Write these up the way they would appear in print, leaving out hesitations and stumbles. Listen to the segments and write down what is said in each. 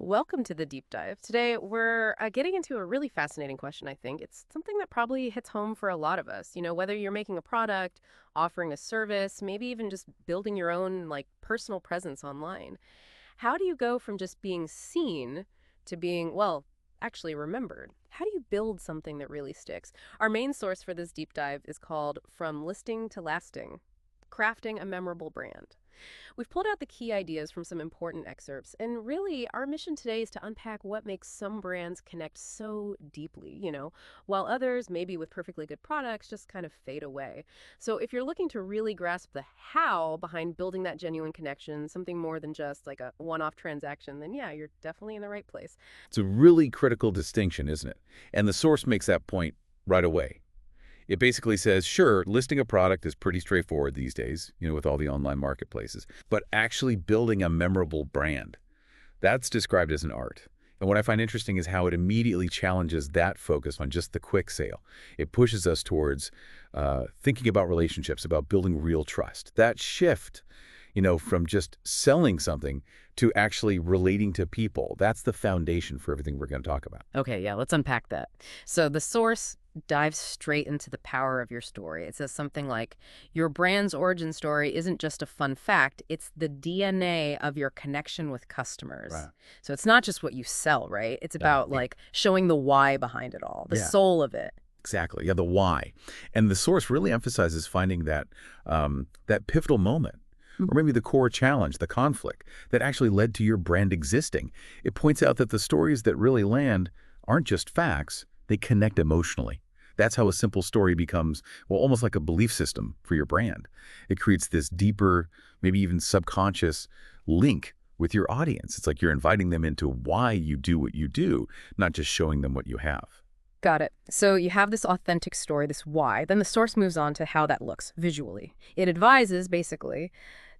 Welcome to the deep dive. Today, we're getting into a really fascinating question, I think. It's something that probably hits home for a lot of us. Whether you're making a product, offering a service, maybe even just building your own personal presence online. How do you go from just being seen to being, well, actually remembered? How do you build something that really sticks? Our main source for this deep dive is called From Listing to Lasting: Crafting a Memorable Brand. We've pulled out the key ideas from some important excerpts, and really, our mission today is to unpack what makes some brands connect so deeply, while others, maybe with perfectly good products, just kind of fade away. So, if you're looking to really grasp the how behind building that genuine connection, something more than just like a one off transaction, then yeah, you're definitely in the right place. It's a really critical distinction, isn't it? And the source makes that point right away. It basically says, sure, listing a product is pretty straightforward these days, with all the online marketplaces, but actually building a memorable brand, that's described as an art. And what I find interesting is how it immediately challenges that focus on just the quick sale. It pushes us towards thinking about relationships, about building real trust. That shift, from just selling something to actually relating to people, that's the foundation for everything we're going to talk about. Okay, yeah, let's unpack that. So the source dives straight into the power of your story. It says something like, your brand's origin story isn't just a fun fact, it's the DNA of your connection with customers. Right. So it's not just what you sell, right? It's about Exactly. showing the why behind it all, the Yeah. soul of it. Exactly. Yeah, the why. And the source really emphasizes finding that pivotal moment, or maybe the core challenge, the conflict that actually led to your brand existing. It points out that the stories that really land aren't just facts, they connect emotionally. That's how a simple story becomes, well, almost like a belief system for your brand. It creates this deeper, maybe even subconscious link with your audience. It's like you're inviting them into why you do what you do, not just showing them what you have. Got it. So you have this authentic story, this why. Then the source moves on to how that looks visually. It advises, basically,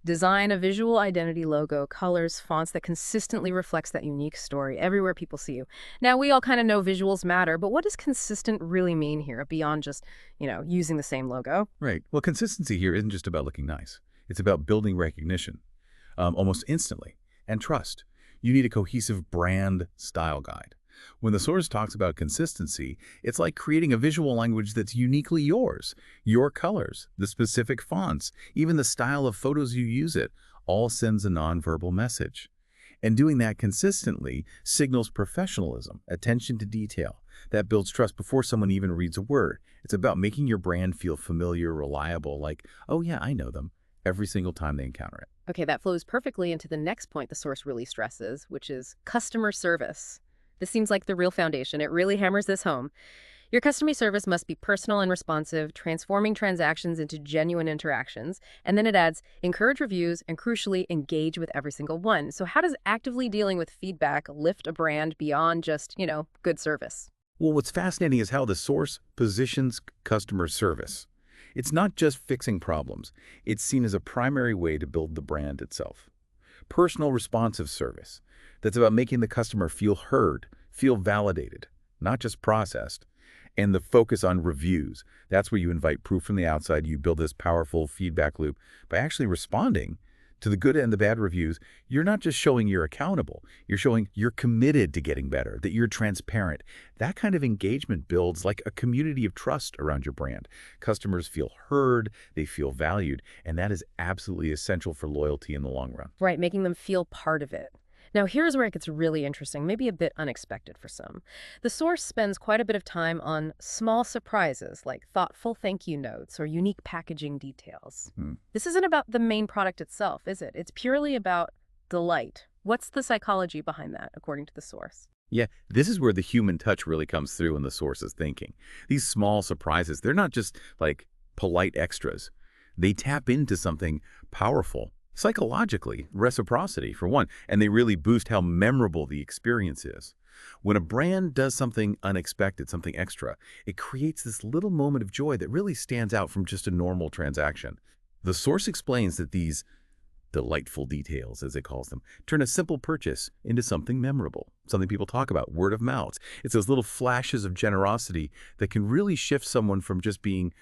design a visual identity logo, colors, fonts that consistently reflects that unique story everywhere people see you. Now, we all kind of know visuals matter, but what does consistent really mean here beyond just, using the same logo? Right. Well, consistency here isn't just about looking nice. It's about building recognition almost instantly and trust. You need a cohesive brand style guide. When the source talks about consistency, it's like creating a visual language that's uniquely yours. Your colors, the specific fonts, even the style of photos you use it, all sends a nonverbal message. And doing that consistently signals professionalism, attention to detail. That builds trust before someone even reads a word. It's about making your brand feel familiar, reliable, like, oh yeah, I know them, every single time they encounter it. Okay, that flows perfectly into the next point the source really stresses, which is customer service. This seems like the real foundation. It really hammers this home. Your customer service must be personal and responsive, transforming transactions into genuine interactions. And then it adds, encourage reviews and crucially, engage with every single one. So how does actively dealing with feedback lift a brand beyond just, good service? Well, what's fascinating is how the source positions customer service. It's not just fixing problems. It's seen as a primary way to build the brand itself. Personal responsive service. That's about making the customer feel heard, feel validated, not just processed. And the focus on reviews. That's where you invite proof from the outside. You build this powerful feedback loop by actually responding to the good and the bad reviews. You're not just showing you're accountable. You're showing you're committed to getting better, that you're transparent. That kind of engagement builds like a community of trust around your brand. Customers feel heard, they feel valued, and that is absolutely essential for loyalty in the long run. Right, making them feel part of it. Now, here's where it gets really interesting, maybe a bit unexpected for some. The source spends quite a bit of time on small surprises like thoughtful thank you notes or unique packaging details. Hmm. This isn't about the main product itself, is it? It's purely about delight. What's the psychology behind that, according to the source? Yeah, this is where the human touch really comes through in the source's thinking. These small surprises, they're not just like polite extras. They tap into something powerful, psychologically, reciprocity for one, and they really boost how memorable the experience is. When a brand does something unexpected, something extra, it creates this little moment of joy that really stands out from just a normal transaction. The source explains that these delightful details, as it calls them, turn a simple purchase into something memorable, something people talk about, word of mouth. It's those little flashes of generosity that can really shift someone from just being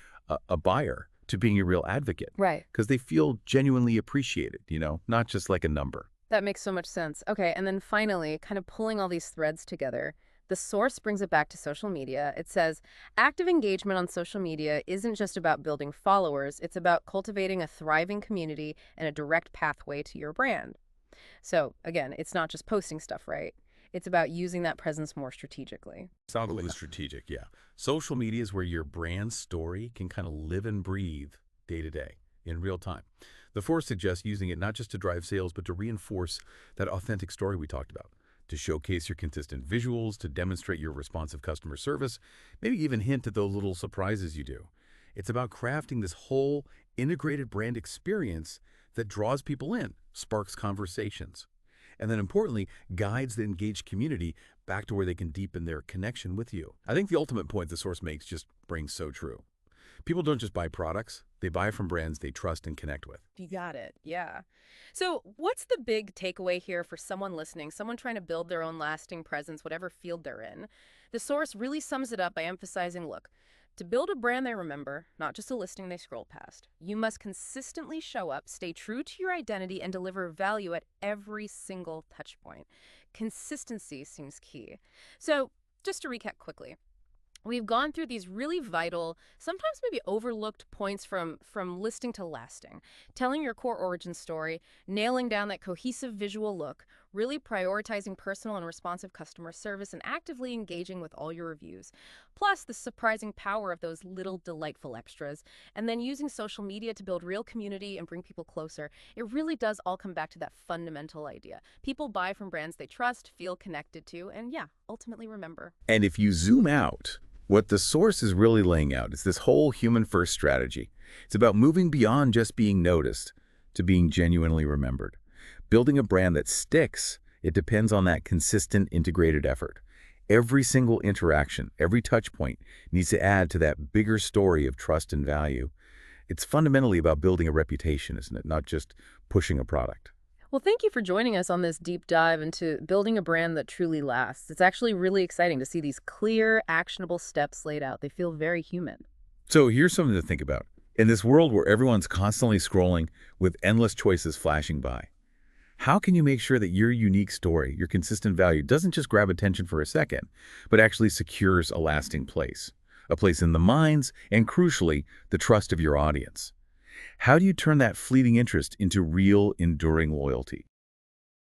a buyer to being a real advocate Right. because they feel genuinely appreciated, not just like a number. That makes so much sense. Okay, and then finally, kind of pulling all these threads together, the source brings it back to social media. It says, active engagement on social media isn't just about building followers, it's about cultivating a thriving community and a direct pathway to your brand. So, again, it's not just posting stuff, right? It's about using that presence more strategically. Solidly strategic, yeah. Social media is where your brand story can kind of live and breathe day to day in real time. The Force suggests using it not just to drive sales, but to reinforce that authentic story we talked about, to showcase your consistent visuals, to demonstrate your responsive customer service, maybe even hint at those little surprises you do. It's about crafting this whole integrated brand experience that draws people in, sparks conversations, and then importantly, guides the engaged community back to where they can deepen their connection with you. I think the ultimate point the source makes just rings so true. People don't just buy products, they buy from brands they trust and connect with. You got it. Yeah. So, what's the big takeaway here for someone listening, someone trying to build their own lasting presence, whatever field they're in? The source really sums it up by emphasizing, look, to build a brand they remember, not just a listing they scroll past, you must consistently show up, stay true to your identity, and deliver value at every single touch point. Consistency seems key. So, just to recap quickly, we've gone through these really vital, sometimes maybe overlooked points from listing to lasting. Telling your core origin story, nailing down that cohesive visual look, really prioritizing personal and responsive customer service, and actively engaging with all your reviews. Plus, the surprising power of those little delightful extras, and then using social media to build real community and bring people closer. It really does all come back to that fundamental idea. People buy from brands they trust, feel connected to, and yeah, ultimately remember. And if you zoom out, what the source is really laying out is this whole human-first strategy. It's about moving beyond just being noticed to being genuinely remembered. Building a brand that sticks, it depends on that consistent, integrated effort. Every single interaction, every touch point needs to add to that bigger story of trust and value. It's fundamentally about building a reputation, isn't it? Not just pushing a product. Well, thank you for joining us on this deep dive into building a brand that truly lasts. It's actually really exciting to see these clear, actionable steps laid out. They feel very human. So here's something to think about. In this world where everyone's constantly scrolling with endless choices flashing by, how can you make sure that your unique story, your consistent value, doesn't just grab attention for a second, but actually secures a lasting place? A place in the minds and, crucially, the trust of your audience. How do you turn that fleeting interest into real, enduring loyalty?